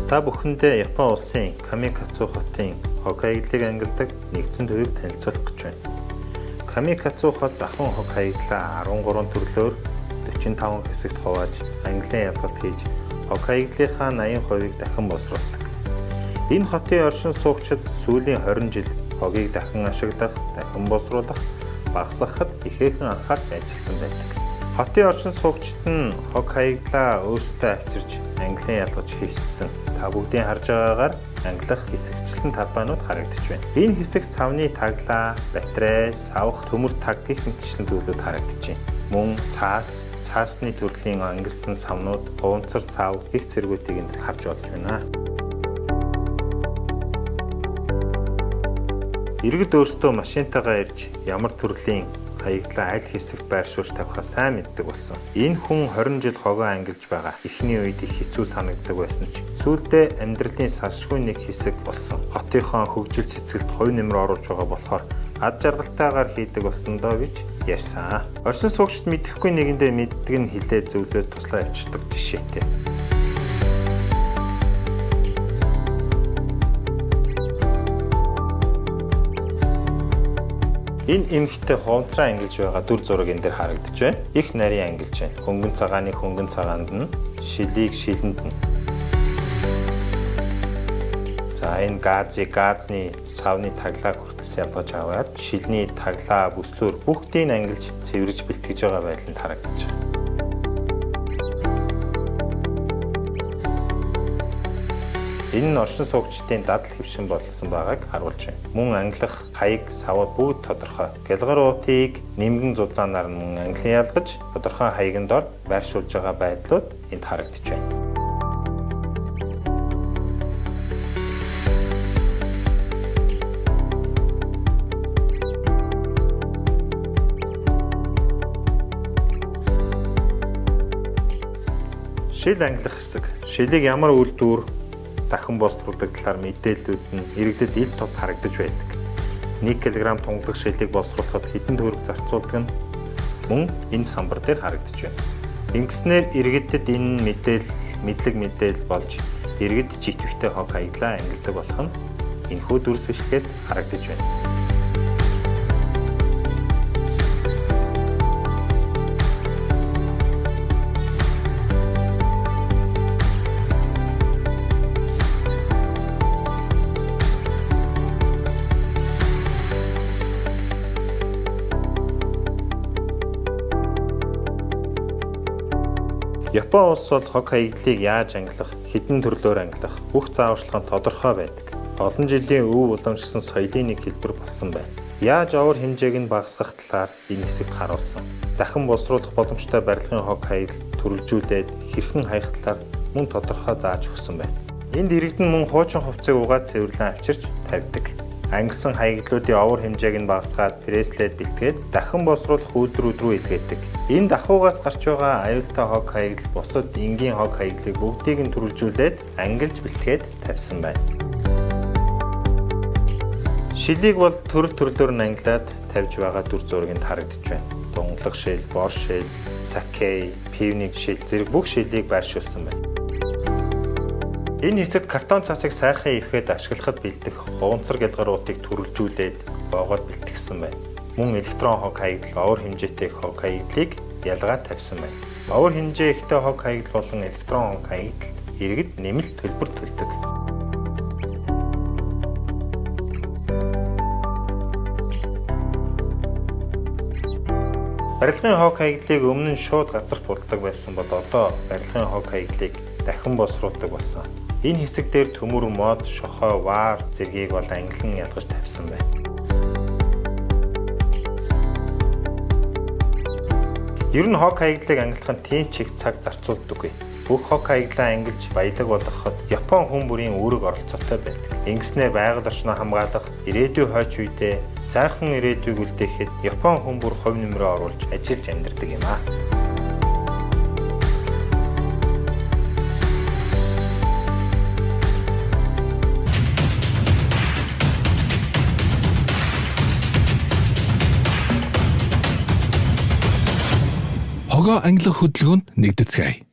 Та бүхэндээ Япон улсын Камикацу хотын хог хаягдлыг ангилдаг нэгдсэн төвийг танилцуулах гэж байна. Камикацу хот дахин хог хаягдлаа 13 төрлөөр 45 хэсэгт хувааж английн ялгалт хийж хог хаягдлынхаа 80%-ийг дахин боловсруулдаг. Энэ хотын оршин суугчид сүүлийн 20 жил хогийг дахин ашиглах, дахин боловсруулах, багасгахад ихээхэн анхаарч ажилласан байдаг. Хотын оршин суугчид нь хог хаягдлаа өөрсдөө авчирч английн ялгаж хийсэн. Та бүгдийн харж байгаагаар англих хэсэгчилсэн талбайнууд харагдаж байна. Энэ хэсэг савны таглаа, батарей, савх, төмөр таг гэх мэтчлэн зүйлүүд харагдаж байна. Мөн цаасны төрлийн ангилсан савнууд, хуванцар сав их зэргүүдийг энд харж болж байна. Иргэд өөрсдөө машинтайгаа ирж ямар төрлийн хаягдлаа аль хэсэгт байршуулж тавихаа сайн мэддэг болсон. Энэ хүн 20 жил хогоо ангилж байгаа. Эхний үед их хэцүү санагддаг байсан ч сүүлдээ амьдралын салшгүй нэг хэсэг болсон. Хотынхоо хөгжил цэцгэлд хувь нэмэр оруулж байгаа болохоор ад жаргалтайгаар хийдэг болсон доо гэж ярьсан. Оршин суугчид мэдэхгүй нэгэндээ мэддэг нь хилээд зөвлөөд туслаа явчихдаг жишээтэй. Энэ эмхтэй хуванцраа ангилж байгаа дүр зураг энэ дээр харагдаж байна. Их нарийн ангилж байна. Хөнгөн цагааны хөнгөн цагаанд нь, шилийг шилэнд нь. За энэ газны савны таглааг хүртэл ялгаж аваад шилний таглаа бүслөөр бүгдийг ангилж цэвэрж бэлтгэж байгаа байдал нь харагдаж байна. Энэ нь оршин суугчдын дадал хэвшин болсон байгааг харуулж байна. Мөн англих, хаяг, савууд бүгд тодорхой. Гялгар уутыг нэмгэн зузаанаар мөн англин ялгаж, тодорхой хаягн дор байршуулж байгаа байдлууд энд харагдаж байна. Шил англих хэсэг. Шилийг ямар үйлдвэр дахин боловсруулдаг талаар мэдээллүүд нь иргэдэд ил тод харагдаж байдаг. 1 кг тунгалаг шилийг боловсруулахад хэдэн төгрөг зарцуулдаг нь мөн энэ самбар дээр харагдаж байна. Ингэснээр иргэдэд энэ мэдлэг болж иргэд житвэхтэй хог хаягдлаа ангилдаг болох нь энэхүү дүрс бичлэгээс харагдаж байна. Япон улс бол хог хаягдлыг яаж ангилах, хэдэн төрлөөр ангилах бүх зааварчилга нь тодорхой байдаг. Олон жилийн өв уламжлсан соёлын нэг хэлбэр болсон байна. Яаж овор хэмжээг нь багасгах талаар энэ хэсэгт харуулсан. Дахин боловсруулах боломжтой барилгын хог хаягдал төрөлжүүлээд хэрхэн хаях талаар мөн тодорхой зааж өгсөн байна. Энд иргэдэн мөн хуучин хувцсыг угаад цэвэрлэн авчирч тавьдаг. Ангилсан хаягдлуудын овор хэмжээг нь багасгаад пресслээд бэлтгээд дахин боловсруулах үйлдвэрүүд рүү илгээдэг. Энэ дахуугаас гарч байгаа аюултай хог хаягдал бусад энгийн хог хаягдлыг бүгдийг нь төрөлжүүлээд ангилж бэлтгээд тавьсан байна. Шилийг бол төрлөөр нь ангилаад тавьж байгаа дүр зурагт харагдаж байна. Дунгалаг шил, бор шил, сакей, пивник шил зэрэг бүх шилийг байршуулсан байна. Энэ хэсэгт картон цасыг сайхан ихэд ашиглахад бэлдэх хуванцар гялгаруутыг төрөлжүүлээд боогоод бэлтгэсэн байна. Мөн электрон хог хаягдал, овор хэмжээтэй хог хаягдлыг ялгаад тавьсан байна. Овор хэмжээ ихтэй хог хаягдал болон электрон хог хаягдалд иргэд нэмэлт төлбөр төлдөг. Барилгын хог хаягдлыг өмнө нь шууд газар булдаг байсан бол одоо барилгын хог хаягдлыг дахин боловсруулдаг болсон. Энэ хэсэг дээр төмөр, мод, шохой, ваар зэргийг бол ангилан ялгаж тавьсан байна. Ер нь хог хаягдлыг ангилах нь тийм ч их цаг зарцуулдаггүй. Бүх хог хаягдлаа ангилж баялаг болгоход Япон хүн бүрийн үүрэг оролцоотой байдаг. Ингэснээр байгаль орчноо хамгаалах, ирээдүйн хойч үедээ сайхан ирээдүйг үлдээхэд Япон хүн бүр хувь нэмрээ оруулж ажиллаж амьдардаг юм аа. Хогоо ангилах хөдөлгөөнд нэгдэцгээе.